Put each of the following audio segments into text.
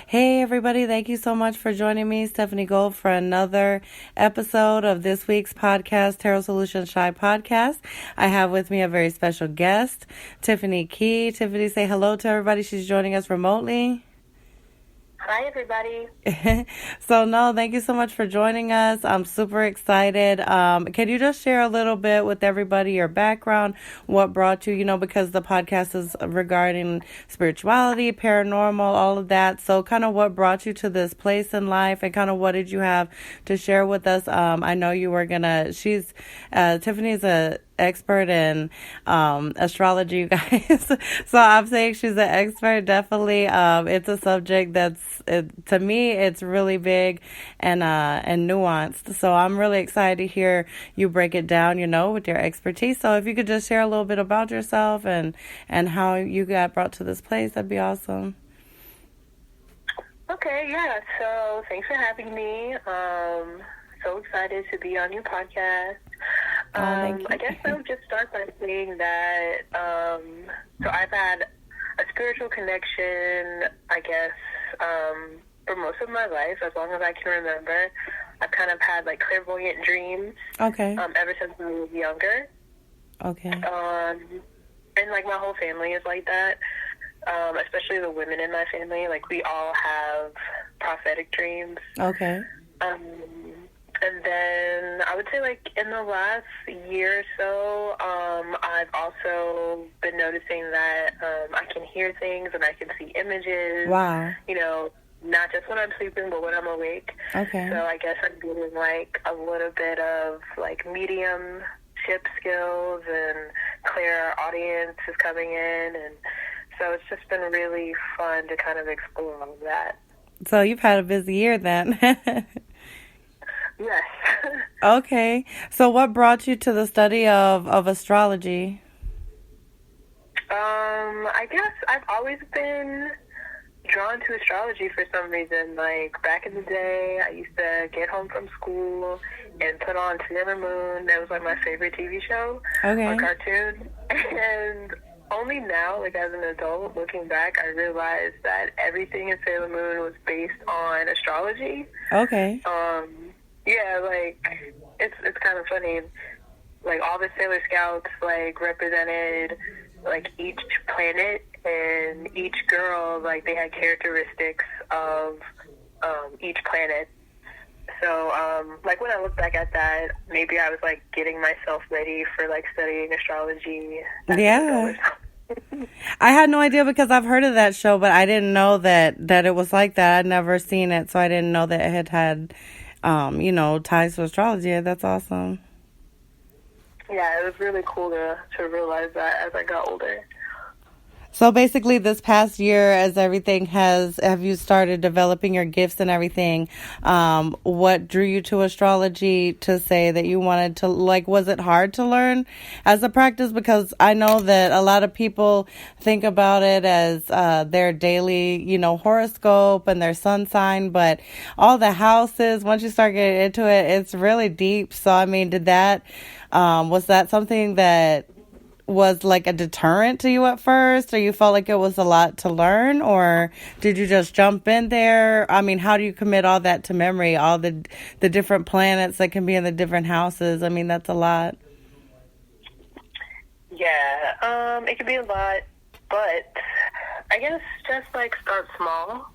Hey, everybody. Thank you so much for joining me, Stephanie Gold, for another episode of this week's podcast, Tarot Solutions Shy Podcast. I have with me a very special guest, Tiffany Key. Tiffany, say hello to everybody. She's joining us remotely. Hi, everybody. Thank you so much for joining us. I'm super excited. Can you just share a little bit with everybody your background, what brought you, because the podcast is regarding spirituality, paranormal, all of that. So kind of what brought you to this place in life and kind of what did you have to share with us? I know you were Tiffany's a expert in astrology, you guys. So I'm saying she's an expert. Definitely, it's a subject to me, it's really big and nuanced. So I'm really excited to hear you break it down, with your expertise. So if you could just share a little bit about yourself and how you got brought to this place, that'd be awesome. Okay, yeah. So thanks for having me. So excited to be on your podcast. I guess I would just start by saying that, so I've had a spiritual connection, I guess, for most of my life, as long as I can remember. I've kind of had, clairvoyant dreams. Okay. Ever since I was younger. Okay. And, my whole family is like that, especially the women in my family. We all have prophetic dreams. Okay. And then I would say, in the last year or so, I've also been noticing that I can hear things and I can see images. Wow. Not just when I'm sleeping, but when I'm awake. Okay. So I guess I'm getting, a little bit of, mediumship skills, and clear audience is coming in. And so it's just been really fun to kind of explore all of that. So you've had a busy year then. Yes. Okay. So what brought you to the study of astrology? I guess I've always been drawn to astrology for some reason. Back in the day, I used to get home from school and put on Sailor Moon. That was my favorite TV show. Okay. Or cartoon. And only now, as an adult, looking back, I realized that everything in Sailor Moon was based on astrology. Okay. Yeah, it's kind of funny. All the Sailor Scouts, represented, each planet, and each girl, they had characteristics of each planet. So, when I look back at that, maybe I was, getting myself ready for, studying astrology. Yeah. I had no idea because I've heard of that show, but I didn't know that it was like that. I'd never seen it, so I didn't know that it had ties to astrology. That's awesome. Yeah, it was really cool to realize that as I got older. So basically this past year, as everything have you started developing your gifts and everything, what drew you to astrology to say that you wanted to, was it hard to learn as a practice? Because I know that a lot of people think about it as their daily, horoscope and their sun sign, but all the houses, once you start getting into it, it's really deep. So, I mean, was that something that was a deterrent to you at first, or you felt like it was a lot to learn, or did you just jump in there? I mean, how do you commit all that to memory, all the different planets that can be in the different houses? I mean, that's a lot. Yeah, it can be a lot, but I guess just start small.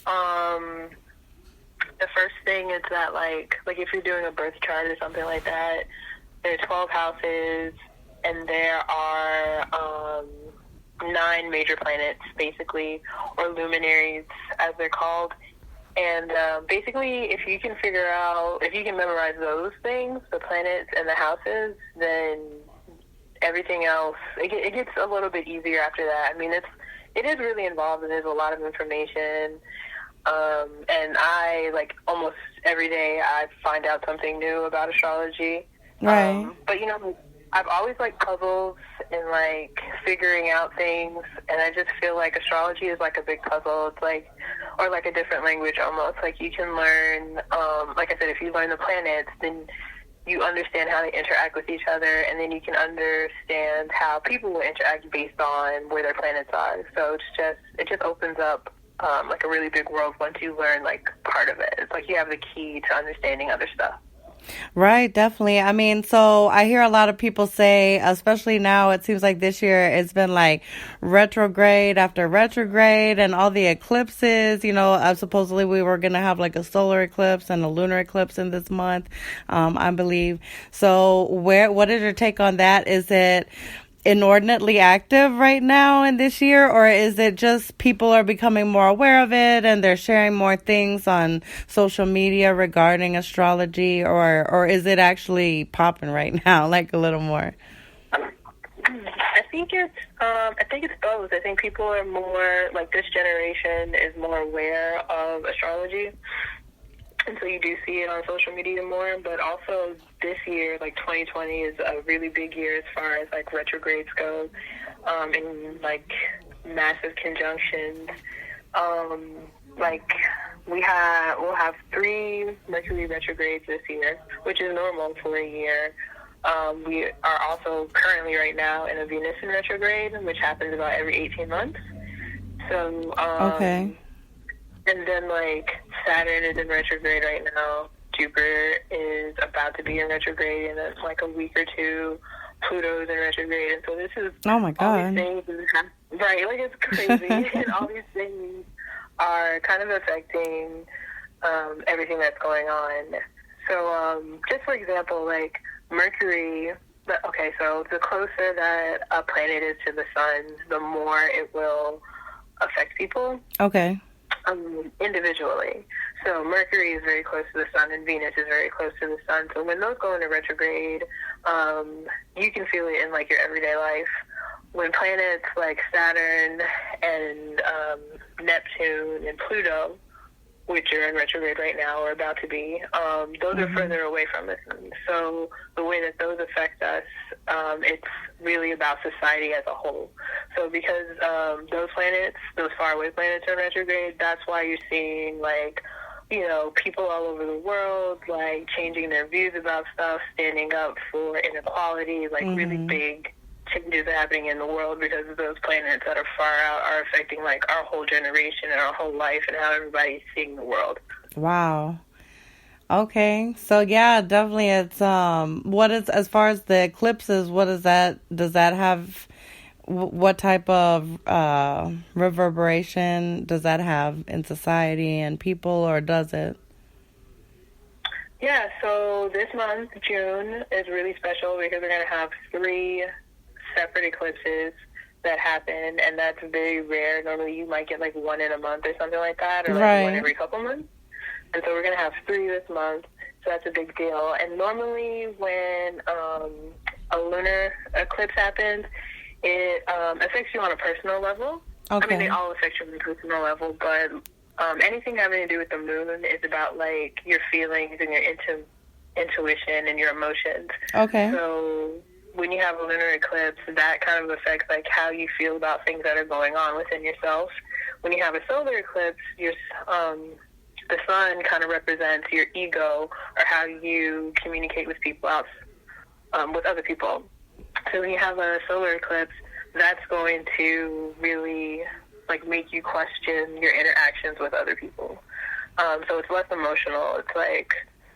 The first thing is that if you're doing a birth chart or something like that, there are 12 houses, and there are 9 major planets, basically, or luminaries, as they're called. And basically, if you can memorize those things, the planets and the houses, then everything else, it gets a little bit easier after that. I mean, it is really involved, and there's a lot of information. And I, almost every day, I find out something new about astrology. Right. But, I've always liked puzzles and figuring out things, and I just feel like astrology is a big puzzle. It's or a different language almost. You can learn, like I said, if you learn the planets, then you understand how they interact with each other, and then you can understand how people will interact based on where their planets are. So it just opens up like a really big world once you learn like part of it. It's like you have the key to understanding other stuff. Right, definitely. I mean, so I hear a lot of people say, especially now, it seems like this year it's been like retrograde after retrograde and all the eclipses. Supposedly we were going to have like a solar eclipse and a lunar eclipse in this month, I believe. So what is your take on that? Is it inordinately active right now in this year, or is it just people are becoming more aware of it and they're sharing more things on social media regarding astrology, or is it actually popping right now, like a little more? I think it's both. I think people are more, like, this generation is more aware of astrology. And so you do see it on social media more, but also this year, like 2020, is a really big year as far as like retrogrades go, and like massive conjunctions. Like we'll have 3 Mercury retrogrades this year, which is normal for a year. We are also currently right now in a Venus in retrograde, which happens about every 18 months. So, Okay. and then, like, Saturn is in retrograde right now. Jupiter is about to be in retrograde in like a week or two. Pluto's in retrograde. And so this is... Oh, my God. All these things right, like, it's crazy. And all these things are kind of affecting everything that's going on. So, just for example, like, Mercury... Okay, so the closer that a planet is to the sun, the more it will affect people. Okay. Individually. So Mercury is very close to the sun and Venus is very close to the sun. So when those go into retrograde, you can feel it in like your everyday life. When planets like Saturn and Neptune and Pluto, which are in retrograde right now or about to be, those are further away from the sun. So the way that those affect us, it's really about society as a whole. So because those planets, those faraway planets are in retrograde, that's why you're seeing, like, people all over the world, like, changing their views about stuff, standing up for inequality, like, really big changes happening in the world because of those planets that are far out are affecting, like, our whole generation and our whole life and how everybody's seeing the world. Wow. Okay. So yeah, definitely it's what is, as far as the eclipses, does that have, what type of reverberation does that have in society and people, or does it? Yeah, so this month, June, is really special because we're going to have 3 separate eclipses that happen, and that's very rare. Normally you might get like 1 in a month or something like that, or like 1 every couple months. And so we're going to have 3 this month, so that's a big deal. And normally when a lunar eclipse happens, it affects you on a personal level. Okay. I mean, they all affect you on a personal level, but anything having to do with the moon is about, like, your feelings and your intuition and your emotions. Okay. So when you have a lunar eclipse, that kind of affects, like, how you feel about things that are going on within yourself. When you have a solar eclipse, the sun kind of represents your ego, or how you communicate with people with other people. So when you have a solar eclipse, that's going to really, like, make you question your interactions with other people. So it's less emotional. It's, like,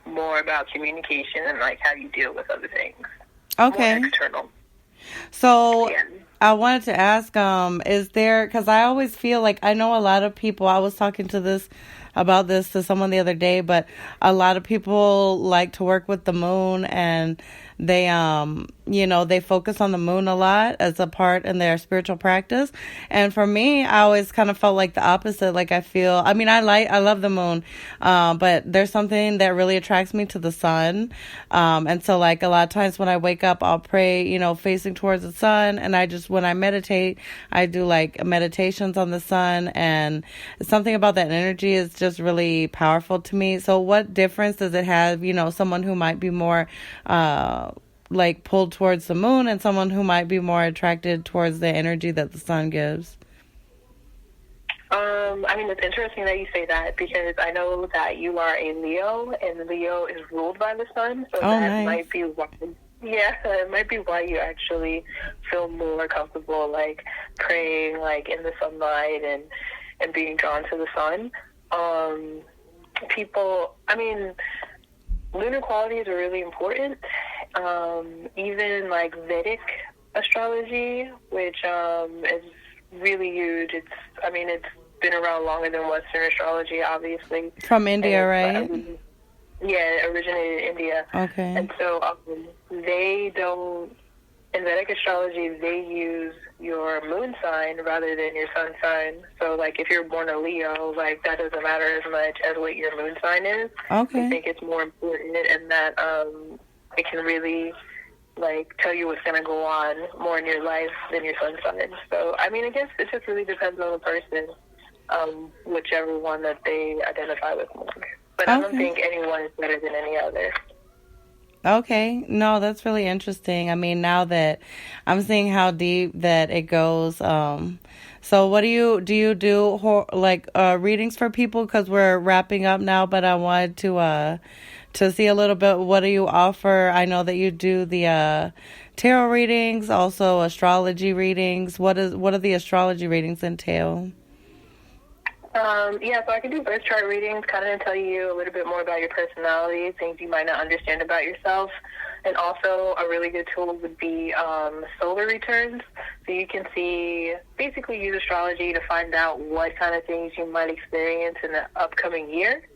more about communication and, like, how you deal with other things. Okay. More external. So yeah. I wanted to ask, is there, because I always feel like, I know a lot of people, I was talking about this to someone the other day, but a lot of people like to work with the moon, and they they focus on the moon a lot as a part in their spiritual practice. And for me, I always kind of felt like the opposite. Like, I love the moon, but there's something that really attracts me to the sun. And so, like, a lot of times when I wake up, I'll pray, facing towards the sun. And when I meditate, I do like meditations on the sun, and something about that energy is just really powerful to me. So what difference does it have, someone who might be more, like, pulled towards the moon, and someone who might be more attracted towards the energy that the sun gives? I mean, it's interesting that you say that, because I know that you are a Leo, and Leo is ruled by the sun, so that might be why. Yeah, it might be why you actually feel more comfortable, like, praying, like, in the sunlight and and being drawn to the sun. Lunar qualities are really important. Even like Vedic astrology, which is really huge. It's been around longer than Western astrology, obviously. From India, right? Yeah, it originated in India. Okay. And so in Vedic astrology, they use your moon sign rather than your sun sign. So, like, if you're born a Leo, like, that doesn't matter as much as what your moon sign is. Okay. I think it's more important, and that it can really, like, tell you what's going to go on more in your life than your sun sign. So, I guess it just really depends on the person, whichever one that they identify with more. But I don't think anyone is better than any other. Okay. No, that's really interesting. Now that I'm seeing how deep that it goes, so what do you do readings for people? Because we're wrapping up now, but I wanted to see a little bit, what do you offer? I know that you do the tarot readings, also astrology readings. What do the astrology readings entail? So I can do birth chart readings, kind of tell you a little bit more about your personality, things you might not understand about yourself. And also a really good tool would be solar returns. So you can basically use astrology to find out what kind of things you might experience in the upcoming year.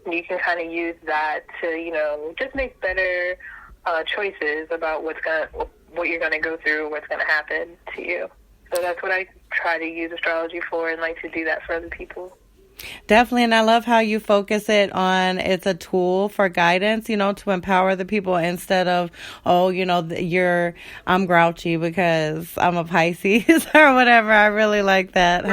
And you can kind of use that to, just make better choices about what you're going to go through, what's going to happen to you. So that's what I try to use astrology for, and like to do that for other people. Definitely, and I love how you focus it on it's a tool for guidance, to empower the people instead of, I'm grouchy because I'm a Pisces or whatever. I really like that.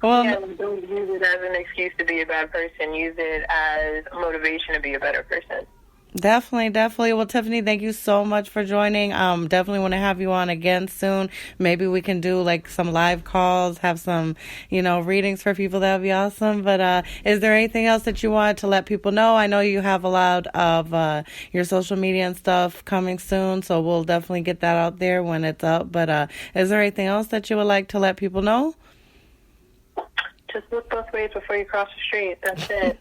Well, don't use it as an excuse to be a bad person. Use it as motivation to be a better person. Definitely. Well, Tiffany, thank you so much for joining. Definitely want to have you on again soon. Maybe we can do like some live calls, have some, readings for people. That would be awesome. But is there anything else that you wanted to let people know? I know you have a lot of your social media and stuff coming soon, so we'll definitely get that out there when it's up. But is there anything else that you would like to let people know? Just look both ways before you cross the street. That's it.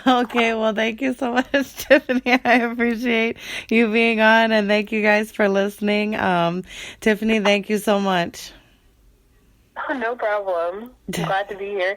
Okay, well, thank you so much, Tiffany. I appreciate you being on, and thank you guys for listening. Tiffany, thank you so much. Oh, no problem. I'm glad to be here.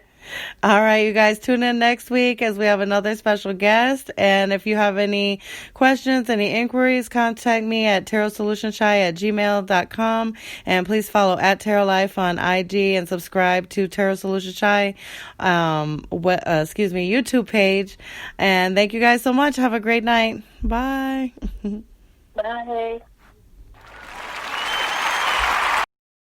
All right, you guys, tune in next week as we have another special guest. And if you have any questions, any inquiries, contact me at tarotsolutionsshy@gmail.com. And please follow @TarotLife on IG and subscribe to Tarot Solution Shy, YouTube page. And thank you guys so much. Have a great night. Bye. Bye.